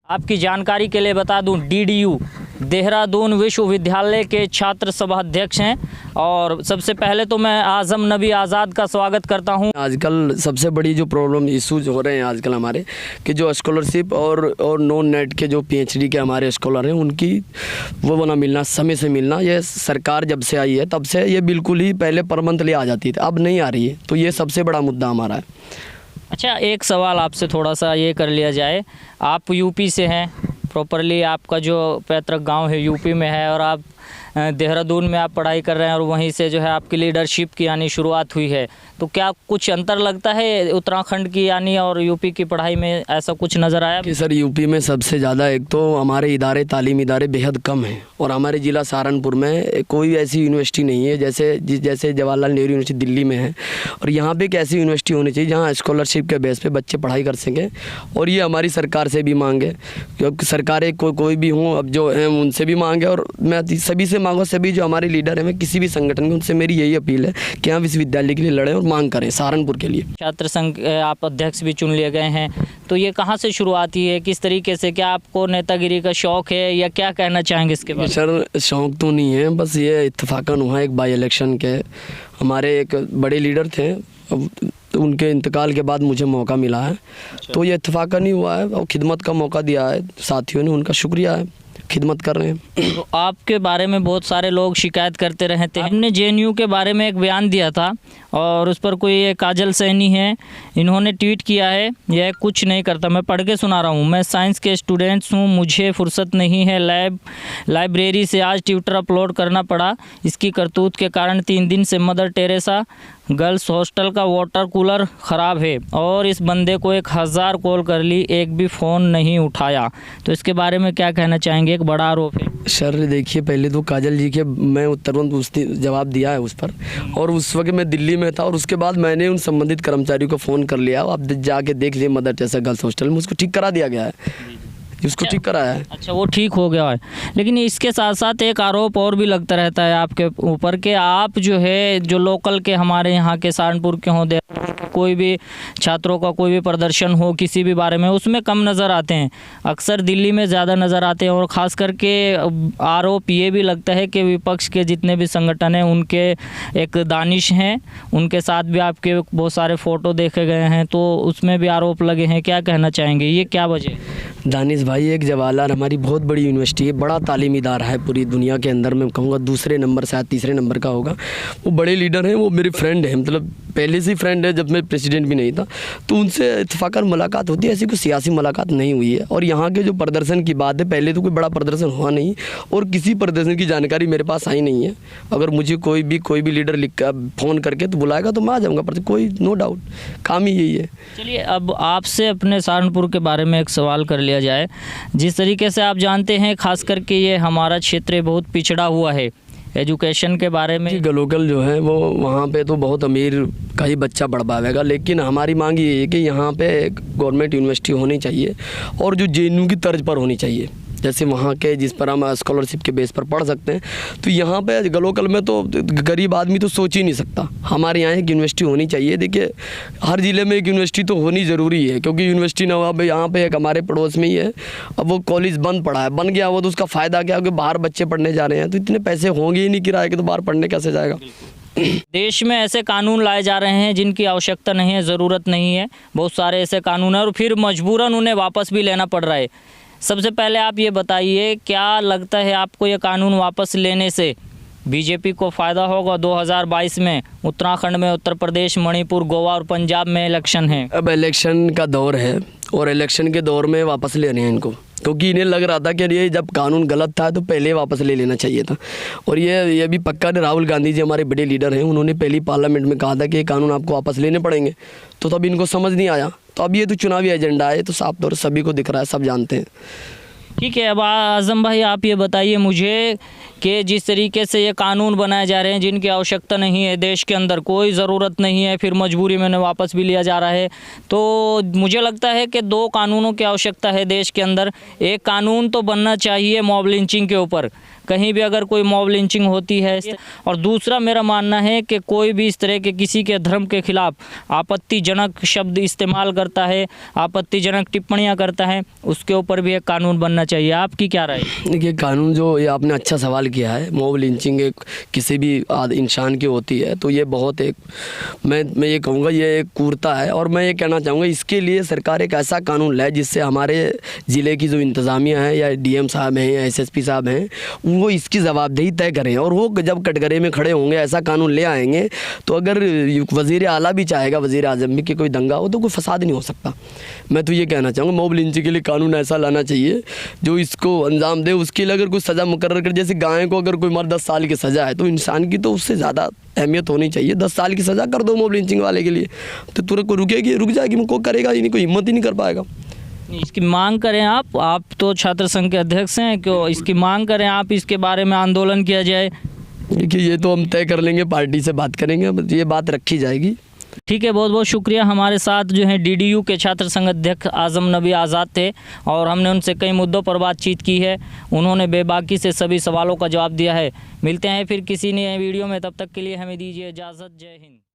आपकी जानकारी के लिए बता दूं, डीडीयू देहरादून विश्वविद्यालय के छात्र सभा अध्यक्ष हैं। और सबसे पहले तो मैं आज़म नबी आज़ाद का स्वागत करता हूं। आजकल सबसे बड़ी जो प्रॉब्लम इशूज हो रहे हैं आजकल हमारे कि जो स्कॉलरशिप और नॉन नेट के जो पीएचडी के हमारे स्कॉलर हैं उनकी वो ना मिलना, समय से मिलना, ये सरकार जब से आई है तब से ये बिल्कुल ही पहले पर मंथली आ जाती थी, अब नहीं आ रही है। तो ये सबसे बड़ा मुद्दा हमारा है। अच्छा, एक सवाल आपसे थोड़ा सा ये कर लिया जाए, आप यूपी से हैं, प्रॉपरली आपका जो पैतृक गांव है यूपी में है और आप देहरादून में आप पढ़ाई कर रहे हैं और वहीं से जो है आपकी लीडरशिप की यानी शुरुआत हुई है, तो क्या कुछ अंतर लगता है उत्तराखंड की यानी और यूपी की पढ़ाई में, ऐसा कुछ नज़र आया? कि सर यूपी में सबसे ज़्यादा एक तो हमारे इदारे, तालीमी इदारे बेहद कम हैं और हमारे ज़िला सहारनपुर में कोई ऐसी यूनिवर्सिटी नहीं है जैसे जवाहरलाल नेहरू यूनिवर्सिटी दिल्ली में है। और यहाँ पे एक ऐसी यूनिवर्सिटी होनी चाहिए जहाँ स्कॉलरशिप के बेस पे बच्चे पढ़ाई कर सकें। और ये हमारी सरकार से भी मांग है, क्योंकि सरकारें कोई भी हों, अब जो हैं उनसे भी मांग है और मैं सभी से मांगो, सभी जो हमारे लीडर हैं, मैं किसी भी संगठन के, उनसे मेरी यही अपील है कि यहाँ विश्वविद्यालय के लिए लड़ें और मांग करें सहारनपुर के लिए। छात्र संघ आप अध्यक्ष भी चुन लिए गए हैं, तो ये कहाँ से शुरुआत हुई है, किस तरीके से, क्या आपको नेतागिरी का शौक़ है या क्या कहना चाहेंगे इसके बारे में? सर शौक़ तो नहीं है, बस ये इत्तेफाकन हुआ एक बाई इलेक्शन के, हमारे एक बड़े लीडर थे, उनके इंतकाल के बाद मुझे मौका मिला है। तो ये इत्तेफाकन ही हुआ है और खिदमत का मौका दिया है साथियों ने, उनका शुक्रिया है, खिदमत कर रहे हैं। तो आपके बारे में बहुत सारे लोग शिकायत करते रहे थे। हमने जेएनयू के बारे में एक बयान दिया था और उस पर कोई ये काजल सैनी है, इन्होंने ट्वीट किया है, यह कुछ नहीं करता। मैं पढ़ के सुना रहा हूँ। मैं साइंस के स्टूडेंट्स हूँ, मुझे फुर्सत नहीं है, लाइब्रेरी से आज ट्विटर अपलोड करना पड़ा। इसकी करतूत के कारण 3 दिन से मदर टेरेसा गर्ल्स हॉस्टल का वाटर कूलर ख़राब है और इस बंदे को 1000 कॉल कर ली, एक भी फ़ोन नहीं उठाया। तो इसके बारे में क्या कहना चाहेंगे? एक बड़ा आरोप है। सर देखिए, पहले तो काजल जी के मैं तुरंत जवाब दिया है उस पर, और उस वक्त मैं दिल्ली में था और उसके बाद मैंने उन संबंधित कर्मचारियों को फ़ोन कर लिया। आप जाके देख लीजिए, मदर टेरेसा गर्ल्स हॉस्टल में उसको ठीक करा दिया गया है, उसको ठीक कराया है। अच्छा, वो ठीक हो गया है। लेकिन इसके साथ साथ एक आरोप और भी लगता रहता है आपके ऊपर कि आप जो है, जो लोकल के हमारे यहाँ के सहारनपुर के हों, कोई भी छात्रों का कोई भी प्रदर्शन हो किसी भी बारे में, उसमें कम नज़र आते हैं, अक्सर दिल्ली में ज़्यादा नज़र आते हैं। और ख़ास करके आरोप ये भी लगता है कि विपक्ष के जितने भी संगठन हैं उनके एक दानिश हैं, उनके साथ भी आपके बहुत सारे फ़ोटो देखे गए हैं, तो उसमें भी आरोप लगे हैं। क्या कहना चाहेंगे, ये क्या वजह? दानिश भाई, एक जवाहरलाल हमारी बहुत बड़ी यूनिवर्सिटी है, बड़ा तालीमी इदारा है पूरी दुनिया के अंदर, मैं कहूँगा दूसरे नंबर, शायद तीसरे नंबर का होगा। वो बड़े लीडर हैं, वो मेरे फ्रेंड हैं, मतलब पहले से ही फ्रेंड है, जब मैं प्रेसिडेंट भी नहीं था। तो उनसे इत्तेफाकन मुलाकात होती है, ऐसी कोई सियासी मुलाकात नहीं हुई है। और यहाँ के जो प्रदर्शन की बात है, पहले तो कोई बड़ा प्रदर्शन हुआ नहीं और किसी प्रदर्शन की जानकारी मेरे पास आई नहीं है। अगर मुझे कोई भी लीडर लिख कर फ़ोन करके तो बुलाएगा तो मैं आ जाऊँगा, पर कोई नो डाउट काम ही यही है। चलिए, अब आपसे अपने सहारनपुर के बारे में एक सवाल कर लिया जाए। जिस तरीके से आप जानते हैं, खास करके ये हमारा क्षेत्र बहुत पिछड़ा हुआ है एजुकेशन के बारे में। लोकल जो है वो वहाँ पे तो बहुत अमीर का ही बच्चा पढ़ पाएगा, लेकिन हमारी मांग ये है कि यहाँ पे गवर्नमेंट यूनिवर्सिटी होनी चाहिए और जो जेएनयू की तर्ज पर होनी चाहिए, जैसे वहाँ के जिस पर हम स्कॉलरशिप के बेस पर पढ़ सकते हैं। तो यहाँ पे लोकल में तो गरीब आदमी तो सोच ही नहीं सकता। हमारे यहाँ एक यूनिवर्सिटी होनी चाहिए। देखिए, हर ज़िले में एक यूनिवर्सिटी तो होनी ज़रूरी है, क्योंकि यूनिवर्सिटी ना हुआ, भाई यहाँ पे एक हमारे पड़ोस में ही है, अब वो कॉलेज बंद पड़ा है, बन गया वो, तो उसका फ़ायदा क्या? क्योंकि बाहर बच्चे पढ़ने जा रहे हैं, तो इतने पैसे होंगे ही नहीं किराए के, तो बाहर पढ़ने कैसे जाएगा? देश में ऐसे कानून लाए जा रहे हैं जिनकी आवश्यकता नहीं है, ज़रूरत नहीं है। बहुत सारे ऐसे कानून हैं और फिर मजबूरन उन्हें वापस भी लेना पड़ रहा है। सबसे पहले आप ये बताइए, क्या लगता है आपको ये कानून वापस लेने से बीजेपी को फ़ायदा होगा? 2022 में उत्तराखंड में, उत्तर प्रदेश, मणिपुर, गोवा और पंजाब में इलेक्शन है। अब इलेक्शन का दौर है और इलेक्शन के दौर में वापस ले रहे हैं इनको, क्योंकि इन्हें लग रहा था कि ये जब कानून गलत था तो पहले वापस ले लेना चाहिए था। और ये भी पक्का ने, राहुल गांधी जी हमारे बड़े लीडर हैं, उन्होंने पहली पार्लियामेंट में कहा था कि ये कानून आपको वापस लेने पड़ेंगे, तो तब इनको समझ नहीं आया। तो अब ये तो चुनावी एजेंडा है, तो साफ तौर सभी को दिख रहा है, सब जानते हैं। ठीक है, अब आज़म भाई आप ये बताइए मुझे कि जिस तरीके से ये कानून बनाए जा रहे हैं जिनकी आवश्यकता नहीं है, देश के अंदर कोई ज़रूरत नहीं है, फिर मजबूरी में उन्हें वापस भी लिया जा रहा है, तो मुझे लगता है कि 2 कानूनों की आवश्यकता है देश के अंदर। एक कानून तो बनना चाहिए मॉब लिंचिंग के ऊपर, कहीं भी अगर कोई मॉब लिंचिंग होती है। और दूसरा मेरा मानना है कि कोई भी इस तरह के किसी के धर्म के खिलाफ आपत्तिजनक शब्द इस्तेमाल करता है, आपत्तिजनक टिप्पणियां करता है, उसके ऊपर भी एक कानून बनना चाहिए। आपकी क्या राय है? देखिए, कानून जो ये आपने अच्छा सवाल किया है, मॉब लिंचिंग एक किसी भी इंसान की होती है तो ये बहुत एक मैं ये कहूँगा ये एक क्रूरता है। और मैं ये कहना चाहूँगा इसके लिए सरकार एक ऐसा कानून लाए जिससे हमारे ज़िले की जो इंतज़ामिया है या डीएम साहब हैं या एसएसपी साहब हैं वो इसकी जवाबदेही तय करें। और वो जब कटघरे में खड़े होंगे ऐसा कानून ले आएंगे तो अगर वज़ीर आला भी चाहेगा, वज़ीर आज़म भी, कि कोई दंगा हो तो कोई फसाद नहीं हो सकता। मैं तो ये कहना चाहूँगा मॉब लिंचिंग के लिए कानून ऐसा लाना चाहिए जो इसको अंजाम दे। उसके लिए अगर कोई सज़ा मुकर्रर कर, जैसे गाय को अगर कोई मर 10 साल की सज़ा है तो इंसान की तो उससे ज़्यादा अहमियत होनी चाहिए। 10 साल की सज़ा कर दो मॉब लिंचिंग वाले के लिए तो तुरंत को रुकेगी, रुक जाएगी, कोई करेगा ही नहीं, कोई हिम्मत ही नहीं कर पाएगा। इसकी मांग करें आप तो छात्र संघ के अध्यक्ष हैं, क्यों इसकी मांग करें आप, इसके बारे में आंदोलन किया जाए। देखिए, ये तो हम तय कर लेंगे, पार्टी से बात करेंगे, ये बात रखी जाएगी। ठीक है, बहुत बहुत शुक्रिया। हमारे साथ जो है डीडीयू के छात्र संघ अध्यक्ष आज़म नबी आज़ाद थे और हमने उनसे कई मुद्दों पर बातचीत की है। उन्होंने बेबाकी से सभी सवालों का जवाब दिया है। मिलते हैं फिर किसी नए वीडियो में, तब तक के लिए हमें दीजिए इजाज़त। जय हिंद।